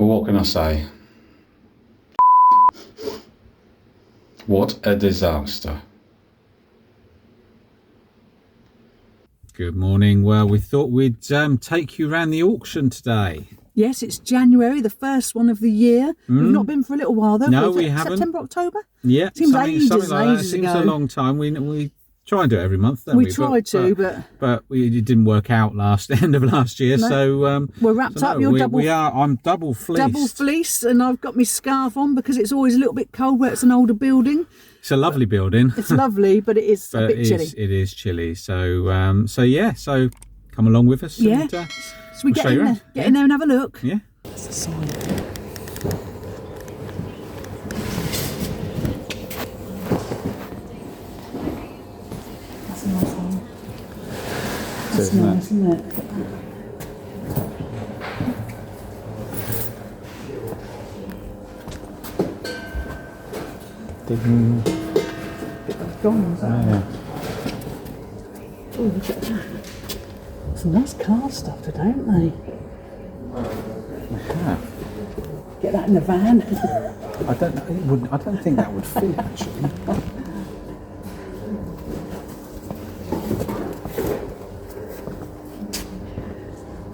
Well, what can I say? What a disaster. Good morning. Well, we thought we'd take you around the auction today. Yes, it's January, the first one of the year. We've not been for a little while though. No, we haven't. September, October? Yeah, seems something ages like that. ages Seems ago. a long time. We try and do it every month, don't we? We tried to, but it didn't work out end of last year. No. So we're wrapped up. You're double. We are. I'm double fleeced. Double fleece, and I've got my scarf on because it's always a little bit cold where it's an older building. It's a lovely building. It's lovely, but it is a bit chilly. It is chilly. So so come along with us. Yeah. And, so we we'll get in there, in there and have a look. Yeah. That's the sign. That's a nice one. That's nice, isn't it? Ding. Gone, is that? Yeah. Oh, look at that. Some nice car stuff today, haven't they? Yeah. Get that in the van. I don't know. It wouldn't. I don't think that would fit actually.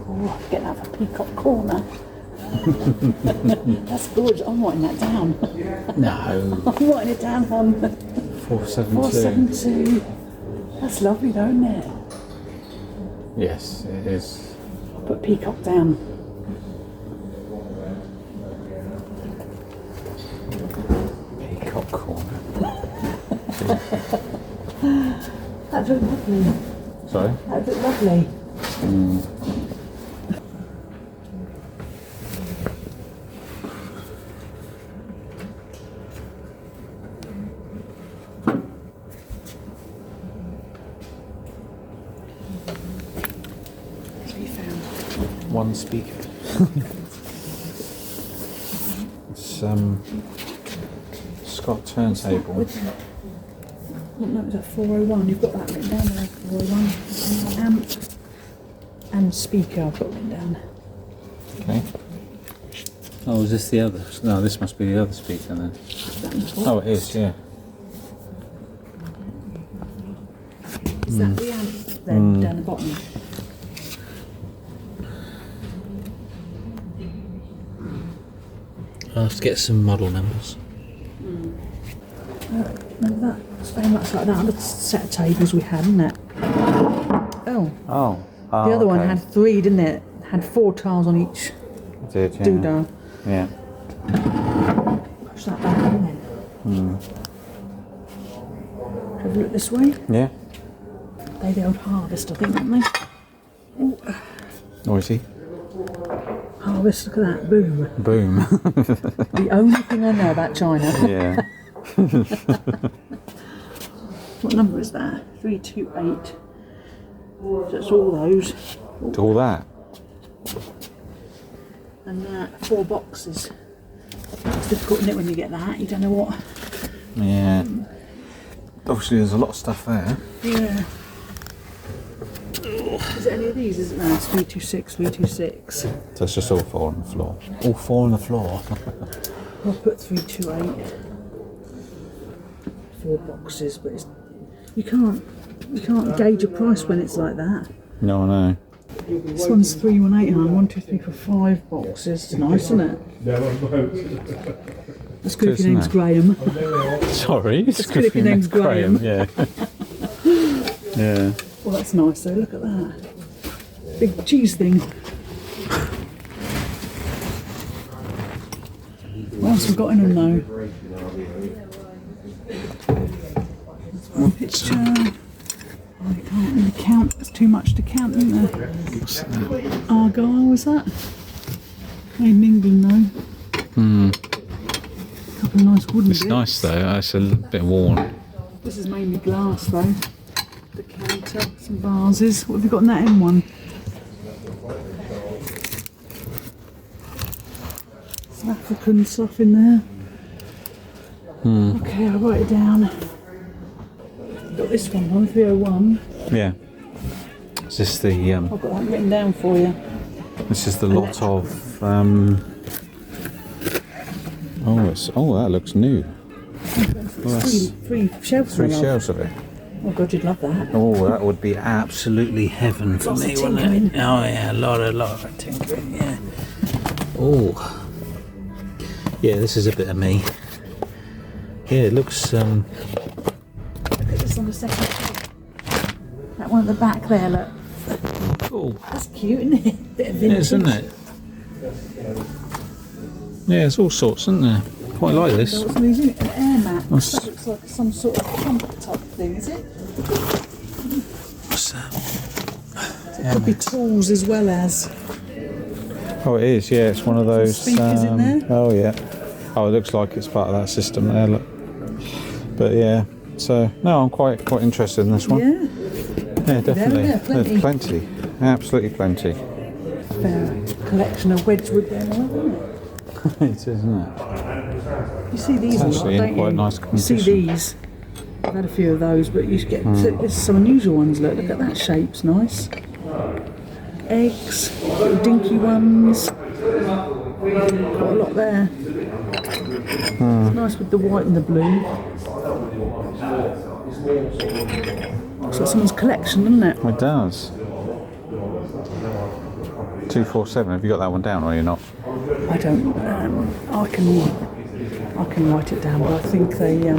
Oh, get that for Peacock Corner. That's gorgeous. I'm writing that down. No. I'm writing it down on 472. 472. That's lovely though, isn't it? Yes, it is. I'll put Peacock down. Peacock Corner. That looked lovely. Sorry? That looked lovely. One speaker. It's Scott turntable. No, it's at 401. You've got that written down there. 401. Amp and speaker. I've got written down. Okay. Oh, is this the other? No, this must be the other speaker then. Oh, it is. Yeah. Is that the amp then down the bottom? I'll have to get some model numbers. No, that it's very much like that. The set of tables we had, isn't it? Oh. Oh. The other one had 3, didn't it? Had 4 tiles on each Did, yeah. doodah. Yeah. Push that back in then. Have a look this way. Yeah. They're the old Harvest, I think, aren't they? Ooh. Noisy. Harvest, look at that. Boom. Boom. The only thing I know about China. Yeah. What number is that? 328. So it's all those. All that. And that. 4 boxes. It's difficult, isn't it, when you get that? You don't know what. Yeah. Obviously, there's a lot of stuff there. Yeah. Is it any of these? Isn't there? It's 326, 326. So it's just all 4 on the floor. All 4 on the floor. I'll put 328. 4 boxes, but it's, you can't gauge a price when it's like that. No, I know. This one's 318, and 1, 2, 3, 4, 5 boxes. It's nice, isn't it? That's good if your name's Graham. Sorry. That's good if your name's Graham. Yeah. Yeah. Well, that's nice though. Look at that. Big cheese thing. What else have we got in them though? That's one picture. Oh, you can't really count. There's too much to count, isn't there? What's that? Argyle, was that? Made in England though. A couple of nice wooden It's bits. nice though. It's a bit worn. This is mainly glass though. The counter, some vases. What have you got in that M1? Some African stuff in there. Okay, I'll write it down. Got this one on 301. Yeah. Is this the I've got that written down for you. this is the lot of that looks new. Well, Three shelves. three my love. shelves of it. Oh God, you'd love that. Oh, that would be absolutely heaven for Lots me, of wouldn't it? tinkering. Oh yeah, a lot of tinkering. Yeah. Oh. Yeah, this is a bit of me. Yeah, it looks. Look at this on the second shelf. That one at the back there, look. Cool. That's cute, isn't it? Bit of It vintage. is, isn't it? Yeah, there's all sorts, isn't there? Quite like this. What's amazing? An air mat. That's- That looks like some sort of pump type thing, is it? What's that? It could be tools as well as. Oh, it is. Yeah, it's one of those. Speakers in there? Oh yeah. Oh, it looks like it's part of that system there. Look. But yeah. So no, I'm quite interested in this one. Yeah. Yeah, definitely. there, plenty. There's plenty. Absolutely plenty. Fair collection of Wedgwood there, isn't it? It is, isn't it? You see these It's a lot, actually in don't quite you? nice You see condition. these. I've had a few of those, but you get there's some unusual ones. Look at that shape's nice. Eggs, little dinky ones. Quite a lot there. It's nice with the white and the blue. Looks like someone's collection, doesn't it? It does. 247. Have you got that one down, or are you not? I don't. I can write it down, but I think they're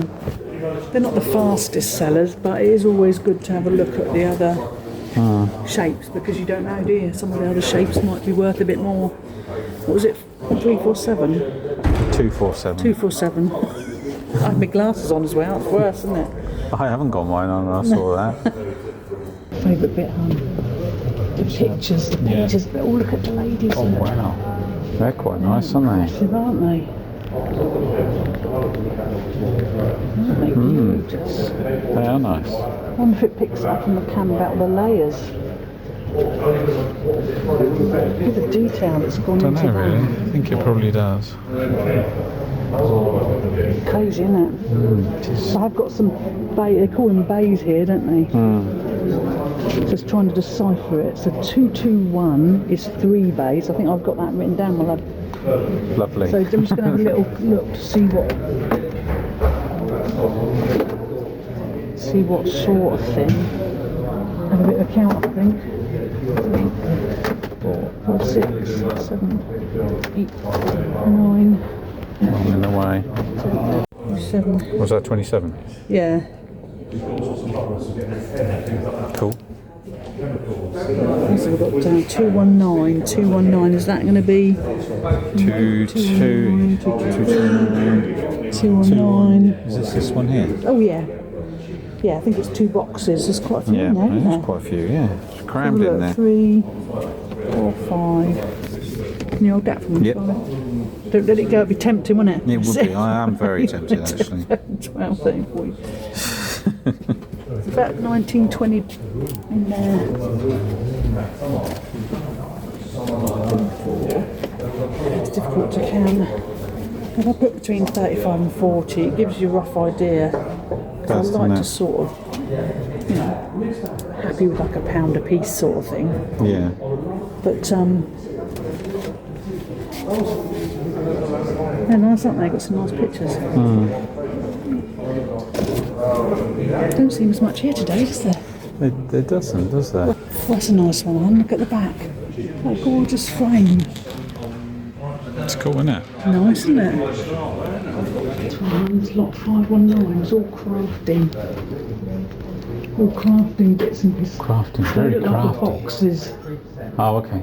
not the fastest sellers. But it is always good to have a look at the other shapes, because you don't know, do you? Some of the other shapes might be worth a bit more. What was it? 347. 247. 247. I have my glasses on as well. It's worse, isn't it? I haven't got mine on. I saw that. Favourite bit, the pictures. The pictures. But look at the ladies. Oh wow, they're quite nice, aren't they? Impressive, aren't they? Aren't they gorgeous? They are nice. I wonder if it picks up on the cam about the layers. Look at the detail that's gone I don't into know really. that. I think it probably does. Crazy, isn't it? So I've got some they call them bays here, don't they? Just trying to decipher it. So 221 is 3 bays. I think I've got that written down, my love. Lovely. So I'm just going to have a little look to see what sort of thing. Have a bit of a count, I think. 4, 6, 7, 8, 9. I'm in the way. 7. Was that 27? Yeah. Cool. So we've got 219. 219. Is that going to be 219. 219? Is this one here? Oh yeah. Yeah, I think it's 2 boxes. There's quite a few Yeah, in there, isn't there? there's quite a few. Yeah, it's crammed in there. 3, 4, 5. Can you hold that for me? Yep. Don't let it go. It'd be tempting, wouldn't it? It would be. I am very tempted actually. 12, 13, 14. It's about 19, 20 in there. 34. It's difficult to count. If I put between 35 and 40, it gives you a rough idea. I Does, like doesn't to it? sort of, happy with like a £1 a piece sort of thing. Yeah. But they're nice, aren't they? Got some nice pictures. Don't seem as much here today, does there? It doesn't, does there? Oh, that's a nice one. Look at the back. That gorgeous frame. It's cool, isn't it? Nice, isn't it? It's lot 519. It's all crafting. All crafting bits and pieces. Crafting, They very look like the crafty. boxes. Oh, okay.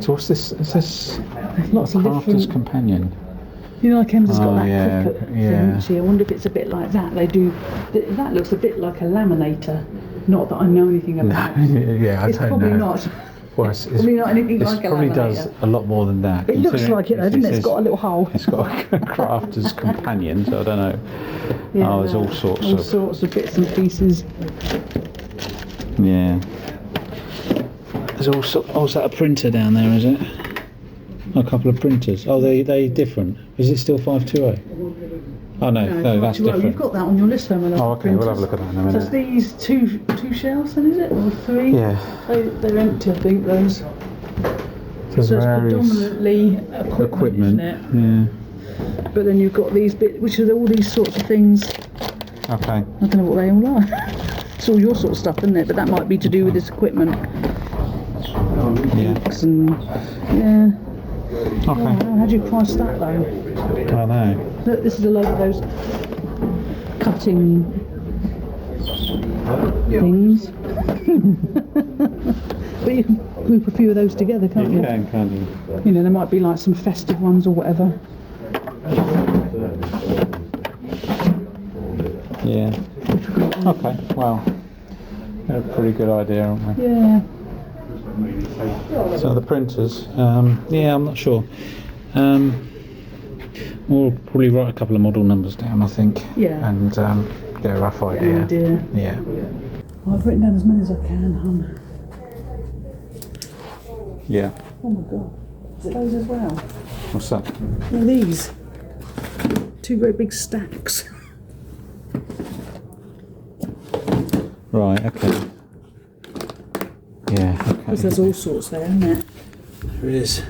So what's this? Is this There's lots of Crafter's different. Companion? You know, like Emma's got Oh, that yeah, cricket thing, yeah. hasn't she? I wonder if it's a bit like that. They do. That looks a bit like a laminator. Not that I know anything about. Yeah, I It's don't probably know. not. Well, it's Probably not anything it's like a probably laminator. does a lot more than that. It looks considering like it, though, doesn't it? It's got a little hole. It's got a Crafter's Companion, so I don't know. Yeah, Oh, there's all sorts of bits and pieces. Yeah. There's all sorts. Oh, is that a printer down there? Is it? A couple of printers. Oh, they different. Is it still 520? Oh no, that's different. You've got that on your list, Emma. Oh, okay. We'll have a look at that in a So it's minute. these two shelves, then, is it, or 3? Yeah. They're empty, I think. Those. So So it's various predominantly equipment, isn't it? Yeah. But then you've got these bits, which are all these sorts of things. Okay. I don't know what they all are. It's all your sort of stuff, isn't it? But that might be to do with this equipment. Yeah. And, yeah. Okay. Oh, how do you price that though? I know. Look, this is a load of those cutting things. But you can group a few of those together, can't you? Can't you? You know, there might be like some festive ones or whatever. Yeah. Okay. Well, they're a pretty good idea, aren't they? Yeah. So the printers, yeah, I'm not sure. We'll probably write a couple of model numbers down, I think. Yeah. And get a rough idea. Yeah. Well, I've written down as many as I can, hon. Yeah. Oh my god. Is it those as well? What's that? What are these? 2 great big stacks. Right, okay. Yeah, okay. Because there's all sorts there, isn't there? There is.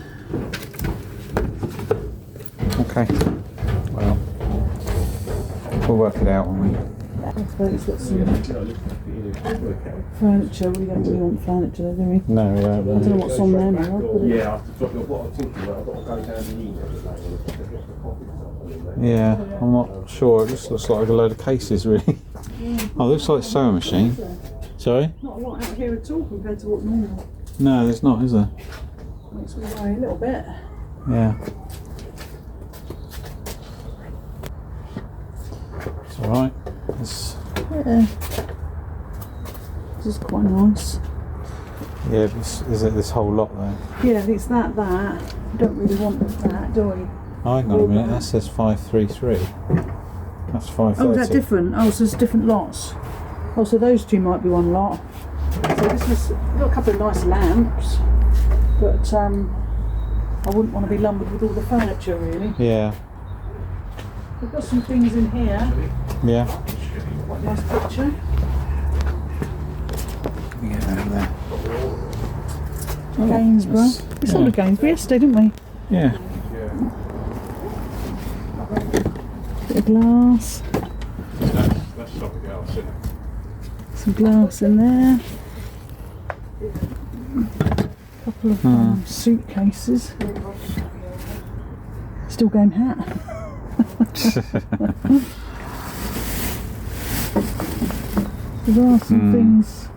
Okay. Well, we'll work it out, won't we? I suppose it's got some furniture. We don't really want furniture though, do we? No, we I don't know don't. what's on there now. I'll put it. Yeah, I've got what I'm thinking about. I've got to go down the email. Yeah, I'm not sure. It just looks like a load of cases, really. Oh, looks like a sewing machine. Sorry? Not a lot out here at all compared to what normal. No, there's not, is there? Makes me worry a little bit. Yeah. It's alright. Yeah. This is quite nice. Yeah, but is it this whole lot though? Yeah, it's that. We don't really want that, do we? Oh, hang on a minute, that says 533. That's 530. Oh, is that different? Oh, so it's different lots. Oh, so those two might be one lot. So this was got a couple of nice lamps, but I wouldn't want to be lumbered with all the furniture really. Yeah. We've got some things in here. Yeah. Quite a nice picture. Let me get out of there. Gainsborough. We saw the Gainsborough yesterday, didn't we? Yeah. Bit of glass. Some glass in there. Couple of suitcases. Still game hat. There are some things,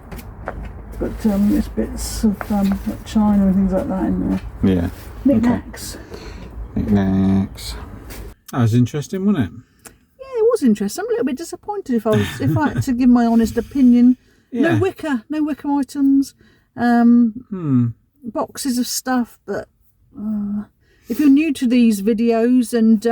but there's bits of like china and things like that in there. Yeah. Knickknacks. Knickknacks. That was interesting, wasn't it? Yeah, it was interesting. I'm a little bit disappointed if I had to give my honest opinion. Yeah. No wicker items. Boxes of stuff, but if you're new to these videos and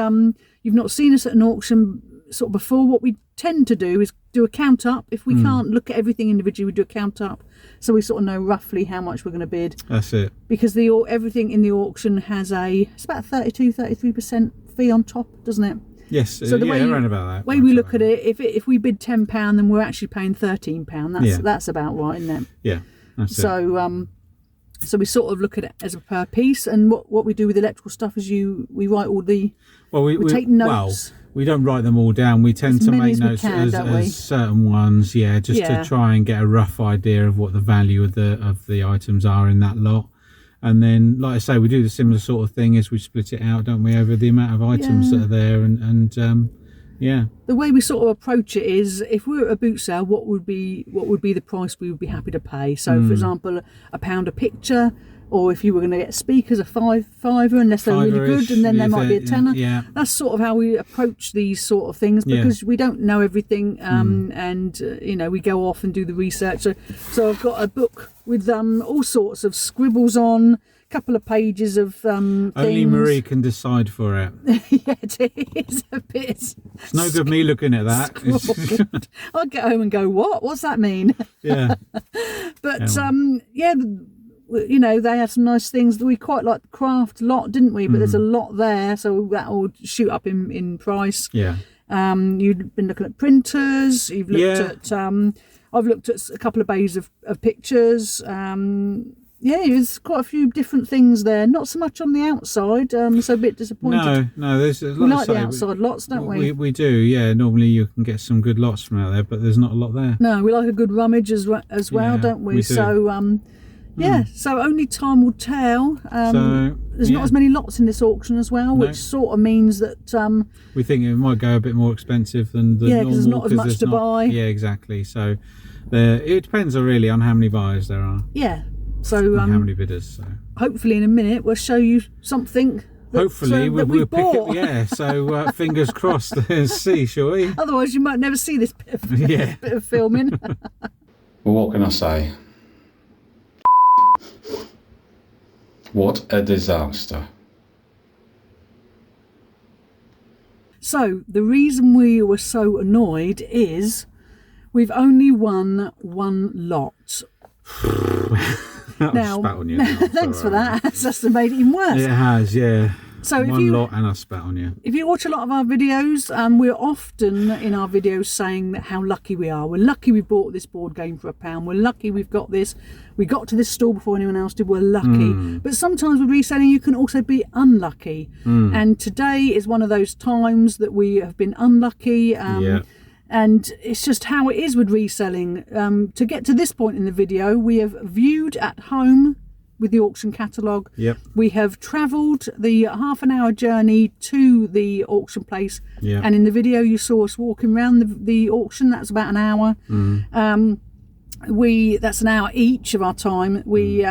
you've not seen us at an auction sort of before, what we tend to do is do a count up. If we can't look at everything individually, we do a count up, so we sort of know roughly how much we're going to bid. That's it. Because everything in the auction has it's about 33% fee on top, doesn't it? Yes. So the way around about that. way we look at it, if we bid £10, then we're actually paying £13. That's about right, isn't it? Yeah. That's it. So so we sort of look at it as a per piece, and what we do with electrical stuff is we write all the we take notes. Well, we don't write them all down. We tend to make notes as certain ones, just to try and get a rough idea of what the value of the items are in that lot. And then, like I say, we do the similar sort of thing as we split it out, don't we, over the amount of items that are there, and the way we sort of approach it is, if we were at a boot sale, what would be the price we would be happy to pay? So, for example, £1 a picture, or if you were going to get speakers, a fiver, unless they're really good, and then there might be a tenner. Yeah. That's sort of how we approach these sort of things, because we don't know everything, and we go off and do the research. So I've got a book with all sorts of scribbles on. Couple of pages of things. Only Marie can decide for it. Yeah, it is a bit. It's no good me looking at that. I'll get home and go, what's that mean? Yeah. But they had some nice things. We quite like the craft lot, didn't we? But there's a lot there, so that will shoot up in price. Yeah. You've been looking at printers. You've looked at. I've looked at a couple of bays of pictures. Yeah, there's quite a few different things there. Not so much on the outside, so a bit disappointed. No, there's We like the outside lots, don't we? We do, yeah. Normally you can get some good lots from out there, but there's not a lot there. No, we like a good rummage as well, Yeah, don't we? we do. So, yeah, so only time will tell. There's not as many lots in this auction as well, which sort of means that... we think it might go a bit more expensive than the normal. Yeah, because there's not as much to buy. Yeah, exactly. So it depends really on how many buyers there are. Yeah. So and how many bidders. So hopefully in a minute we'll show you something hopefully we'll pick bought. it. Yeah, so fingers crossed. Let's see, shall we? Otherwise you might never see this bit of filming. Well, what can I say? What a disaster. So the reason we were so annoyed is we've only won one lot. Now, spat on you now. Thanks for that. That's just made it even worse. It has, yeah. So one lot and I spat on you. If you watch a lot of our videos, we're often in our videos saying that how lucky we are. We're lucky we bought this board game for £1. We're lucky we've got this. We got to this store before anyone else did. We're lucky. But sometimes with reselling, you can also be unlucky. And today is one of those times that we have been unlucky. And it's just how it is with reselling. To get to this point in the video, we have viewed at home with the auction catalogue. Yep. We have travelled the half-an-hour journey to the auction place. Yep. And in the video, you saw us walking around the auction. That's about an hour. That's an hour each of our time. We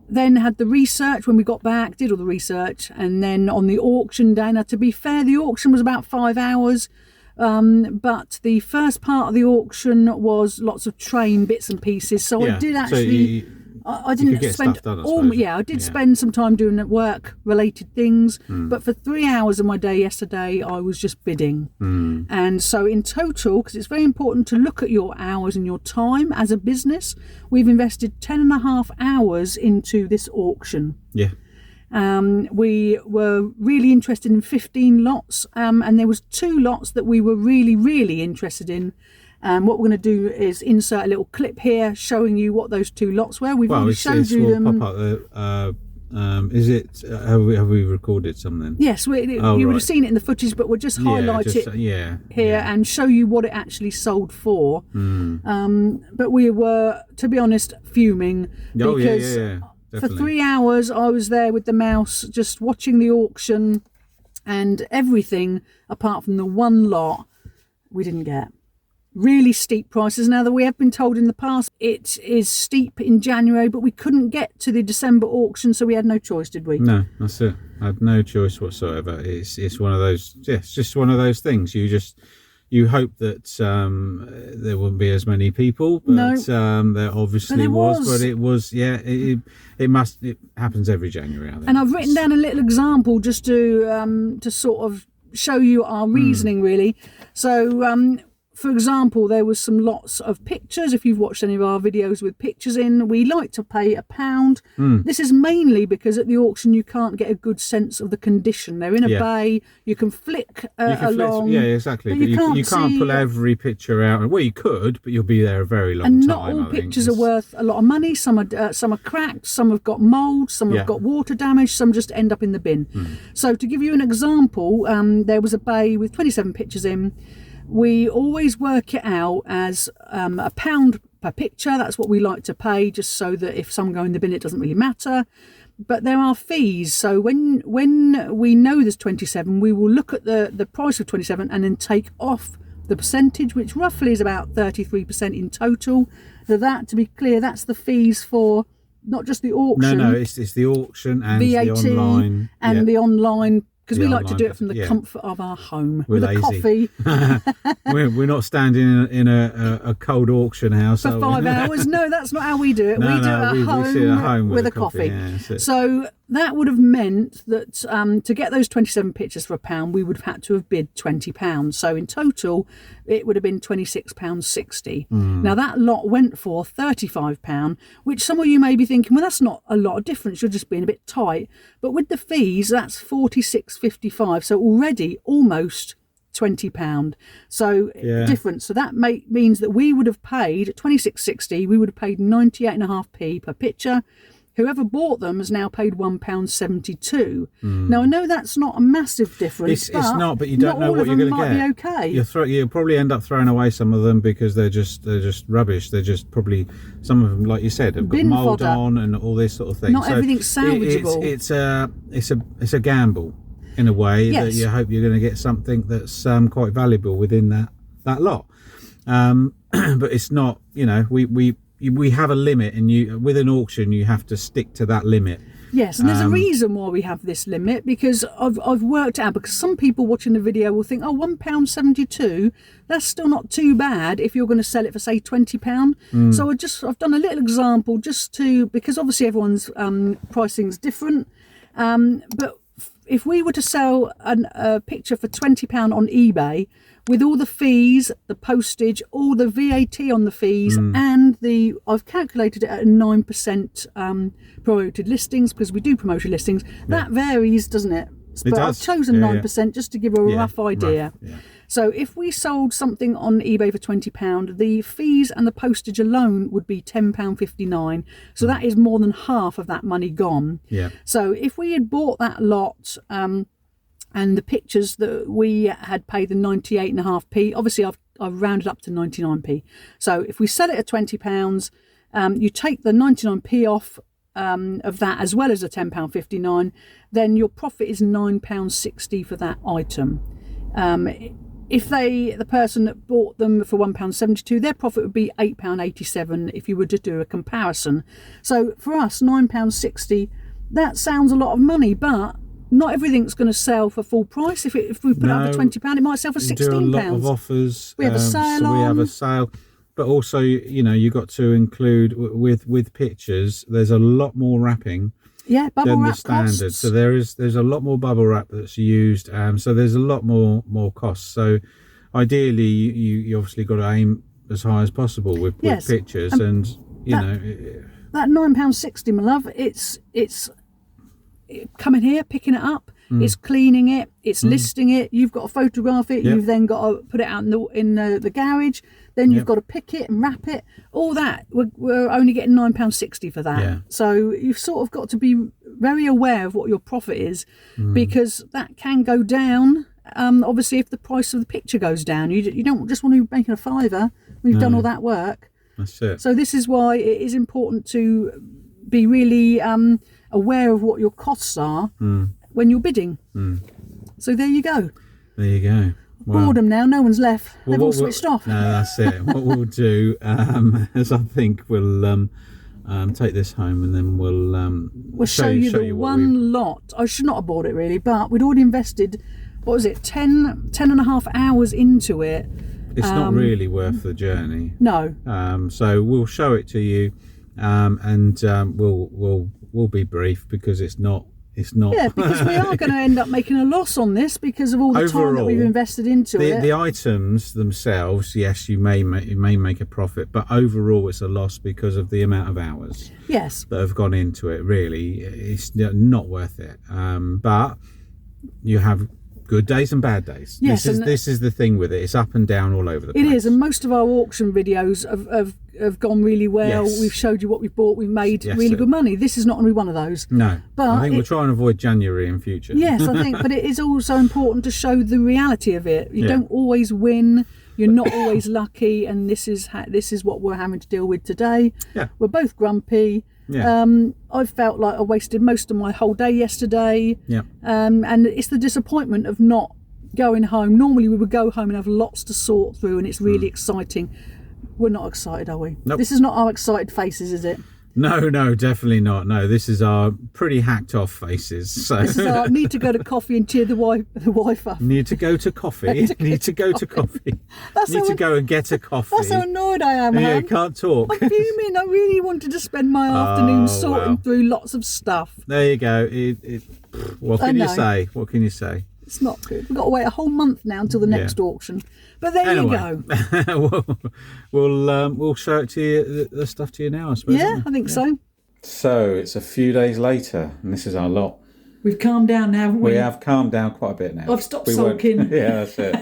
then had the research when we got back, did all the research, and then on the auction day. Now, to be fair, the auction was about 5 hours. But the first part of the auction was lots of train bits and pieces. So I did actually, I didn't spend I did spend some time doing work related things. But for 3 hours of my day yesterday, I was just bidding. And so in total, because it's very important to look at your hours and your time as a business, we've invested 10.5 hours into this auction. Yeah. We were really interested in 15 lots, and there was 2 lots that we were really interested in. What we're going to do is insert a little clip here showing you what those 2 lots were. We've already showed you them. Pop up is it? Have we recorded something? Yes, you would have seen it in the footage, but we'll just highlight it here and show you what it actually sold for. But we were, to be honest, fuming because. Definitely. For 3 hours, I was there with the mouse, just watching the auction, and everything apart from the one lot we didn't get. Really steep prices. Now that we have been told in the past it is steep in January, but we couldn't get to the December auction, so we had no choice, did we? No, that's it. I had no choice whatsoever. It's one of those. It's just one of those things. You hope that there wouldn't be as many people, but there obviously was. But it was, it happens every January, I think. And I've written down a little example just to sort of show you our reasoning, really. So, for example, there was some lots of pictures. If you've watched any of our videos with pictures in, we like to pay £1. This is mainly because at the auction you can't get a good sense of the condition. They're in a bay. You can flick along. Yeah, exactly. But you can't pull every picture out. Well, you could, but you'll be there a very long time. And not all pictures are worth a lot of money. Some are cracked. Some have got mould. Some have got water damage. Some just end up in the bin. So to give you an example, there was a bay with 27 pictures in. We always work it out as £1 per picture. That's what we like to pay, just so that if some go in the bin, it doesn't really matter. But there are fees. So when we know there's 27, we will look at the price of 27 and then take off the percentage, which roughly is about 33% in total. So that, to be clear, that's the fees for not just the auction. No, it's the auction and VAT the online. And the online. Because we like to do it from the comfort of our home. We're with lazy. A coffee. we're not standing in a cold auction house. For 5 hours. No, that's not how we do it. We do it at home with a coffee. Yeah, so that would have meant that to get those 27 pictures for £1, we would have had to have bid £20. So in total, it would have been £26.60. Now that lot went for £35, which some of you may be thinking, well, that's not a lot of difference. You're just being a bit tight. But with the fees, that's £46.55. So already almost £20. So Yeah. different. So that means that we would have paid £26.60. We would have paid 98.5p per picture. Whoever bought them has now paid £1.72. Now I know that's not a massive difference. It's not, but you don't know what you're going to get. Might be okay. You'll probably end up throwing away some of them because they're just rubbish. They're just probably, some of them, like you said, have got Bin mould fodder. on and all this sort of thing. Not everything's salvageable. It's a gamble in a way, Yes. that you hope you're going to get something that's quite valuable within that lot. But it's not. We have a limit, and with an auction you have to stick to that limit. Yes, and there's a reason why we have this limit, because I've worked out, because some people watching the video will think, oh, £1.72, that's still not too bad if you're going to sell it for, say, £20. So I've done a little example because obviously everyone's pricing's different. But if we were to sell a picture for £20 on eBay, with all the fees, the postage, all the VAT on the fees, and I've calculated it at 9% promoted listings, because we do promoted listings. That varies, doesn't it? It But does. I've chosen 9% just to give a rough idea. Yeah. So if we sold something on eBay for £20, the fees and the postage alone would be £10.59. So that is more than half of that money gone. Yeah. So if we had bought that lot, and the pictures that we had paid the 98.5p, obviously I've rounded up to 99p. So if we sell it at £20, you take the 99p off of that, as well as the £10.59, then your profit is £9.60 for that item. If the person that bought them for £1.72, their profit would be £8.87 if you were to do a comparison. So for us, £9.60, that sounds a lot of money, but not everything's going to sell for full price. If we put it up for £20, it might sell for £16. Do a lot of offers. We have a sale so we have on. a sale, but also you got to include with pictures. There's a lot more wrapping Bubble than wrap the standard. costs. So there's a lot more bubble wrap that's used. So there's a lot more costs. So ideally, you obviously got to aim as high as possible with pictures, and that £9.60, my love. It's coming here, picking it up, it's cleaning it, it's listing it, you've got to photograph it, you've then got to put it out in the garage, then you've got to pick it and wrap it, all that. We're only getting £9.60 for that. So you've sort of got to be very aware of what your profit is, because that can go down. Obviously, if the price of the picture goes down, you don't just want to be making a fiver when you've done all that work. That's it. So this is why it is important to be really aware of what your costs are when you're bidding. So there you go. There you go. Well, Boredom now, no one's left. They've all switched off. No, that's it. What we'll do is I think we'll take this home, and then we'll show you the one lot. I should not have bought it really, but we'd already invested, what was it, 10 and a half hours into it. It's not really worth the journey. No. So we'll show it to you, and we'll be brief, because it's not. Yeah, because we are going to end up making a loss on this because of all the time that we've invested into it. The items themselves, yes, you may make a profit, but overall it's a loss because of the amount of hours that have gone into it. Really, it's not worth it. But you have good days and bad days. Yes, this is the thing with it. It's up and down all over the place. It is, and most of our auction videos have gone really well. Yes. We've showed you what we've bought. We've made really good money. This is not going to be one of those. No, but I think we'll try and avoid January in future. Yes, I think, but it is also important to show the reality of it. You don't always win. You're not always lucky, and this is what we're having to deal with today. Yeah. We're both grumpy. Yeah. I felt like I wasted most of my whole day yesterday. Yeah. And it's the disappointment of not going home. Normally we would go home and have lots to sort through, and it's really exciting. We're not excited, are we? Nope. This is not our excited faces, is it? No, definitely not. No, this is our pretty hacked off faces. So This is our need to go to coffee and cheer the wife up. Need to go to coffee. Need to go to coffee. Need to go and get a coffee. That's how annoyed I am, Yeah, Han. you can't talk. I'm fuming. I really wanted to spend my afternoon sorting through lots of stuff. There you go. What can you say? What can you say? It's not good. We've got to wait a whole month now until the next auction. But there you go. we'll show it to you, the stuff to you now, I suppose. Yeah, I think so. So it's a few days later, and this is our lot. We've calmed down now, haven't we? We have calmed down quite a bit now. I've stopped We weren't- sulking. Yeah, that's it.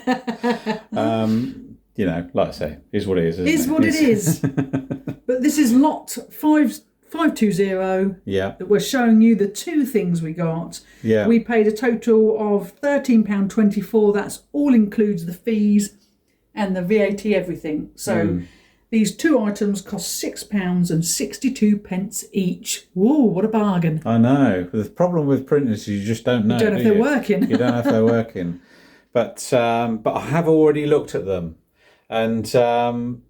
You know, like I say, is what it is. It is what it is. But this is lot 520 Yeah, that we're showing you the two things we got. yeah. We paid a total of £13.24. That's all includes the fees and the VAT, everything. So these two items cost £6.62 each. Whoa, what a bargain. I know. The problem with printers is you just don't know. You don't know if do they're you? working. You don't know if they're working. But I have already looked at them, and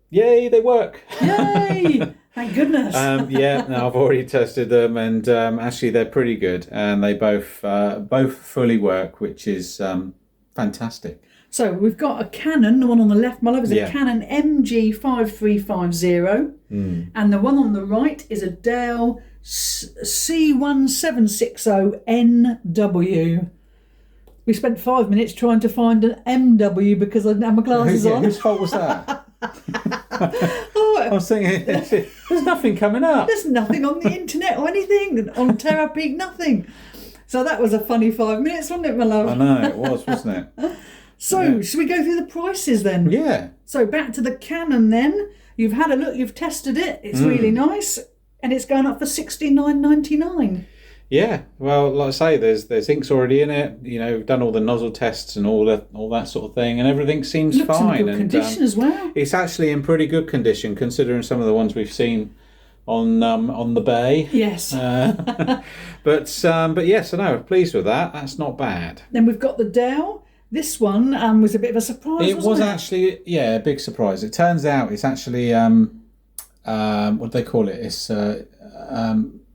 yay, they work. Yay! Thank goodness. Yeah, no, I've already tested them, and actually they're pretty good, and they both fully work, which is fantastic. So we've got a Canon, the one on the left, my love, is a Yeah. Canon MG5350. And the one on the right is a Dell C1760NW. We spent 5 minutes trying to find an MW because I didn't have my glasses on. Whose fault was that? Oh, I was thinking, there's nothing coming up. there's nothing on the internet or anything, on Terapeak, nothing. So that was a funny 5 minutes, wasn't it, my love? I know, it was, wasn't it? So, should we go through the prices then? Yeah. So back to the Canon then. You've had a look, you've tested it. It's really nice, and it's going up for $69.99. Yeah, well, like I say, there's inks already in it. You know, we've done all the nozzle tests and all that sort of thing, and everything seems Looks fine. in good condition as well. It's actually in pretty good condition considering some of the ones we've seen on the bay. Yes. But yes, I know, pleased with that. That's not bad. Then we've got the Dell. This one was a bit of a surprise. It was actually, yeah, a big surprise. It turns out it's actually what do they call it?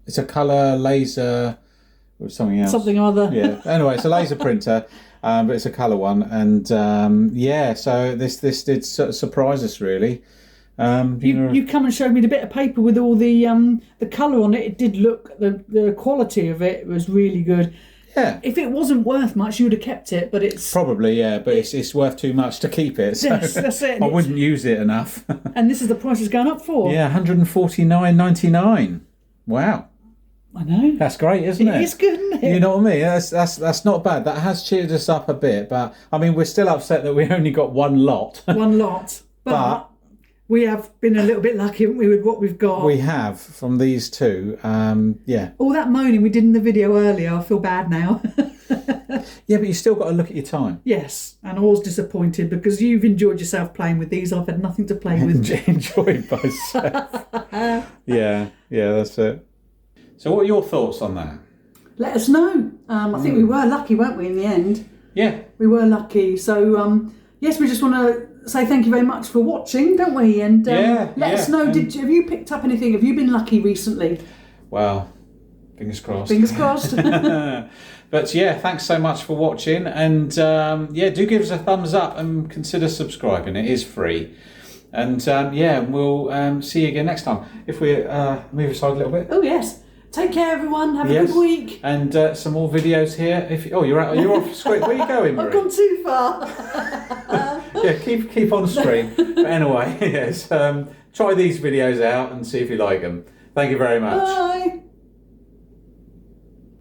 It's a colour laser or something else. Something or other. Yeah. Anyway, it's a laser printer, but it's a colour one, and yeah. So this did sort of surprise us really. You come and showed me the bit of paper with all the colour on it. It did look, the quality of it was really good. Yeah. If it wasn't worth much, you would have kept it, but it's... Probably, yeah, but it's worth too much to keep it. So Yes, that's it. I wouldn't use it enough. And this is the price it's going up for. Yeah, $149.99. Wow. I know. That's great, isn't it? It is good, isn't it? You know what I mean? That's not bad. That has cheered us up a bit, but I mean, we're still upset that we only got one lot. One lot. But we have been a little bit lucky, haven't we, with what we've got. We have from these two. Yeah. All that moaning we did in the video earlier, I feel bad now. Yeah, but you still got to look at your time. Yes, and I was disappointed because you've enjoyed yourself playing with these. I've had nothing to play with. Enjoy myself. Yeah, that's it. So, what are your thoughts on that? Let us know. I think we were lucky, weren't we, in the end? Yeah. We were lucky. So, yes, we just want to say thank you very much for watching, don't we? And let us know, have you picked up anything? Have you been lucky recently? Well, fingers crossed. Fingers crossed. But yeah, thanks so much for watching, and yeah, do give us a thumbs up and consider subscribing. It is free. And yeah, we'll see you again next time. If we move aside a little bit. Oh yes. Take care, everyone. Have a good week. And some more videos here. You're off screen. Where are you going, Marie? I've gone too far. Yeah, keep on screen. But anyway, yes, try these videos out and see if you like them. Thank you very much. Bye.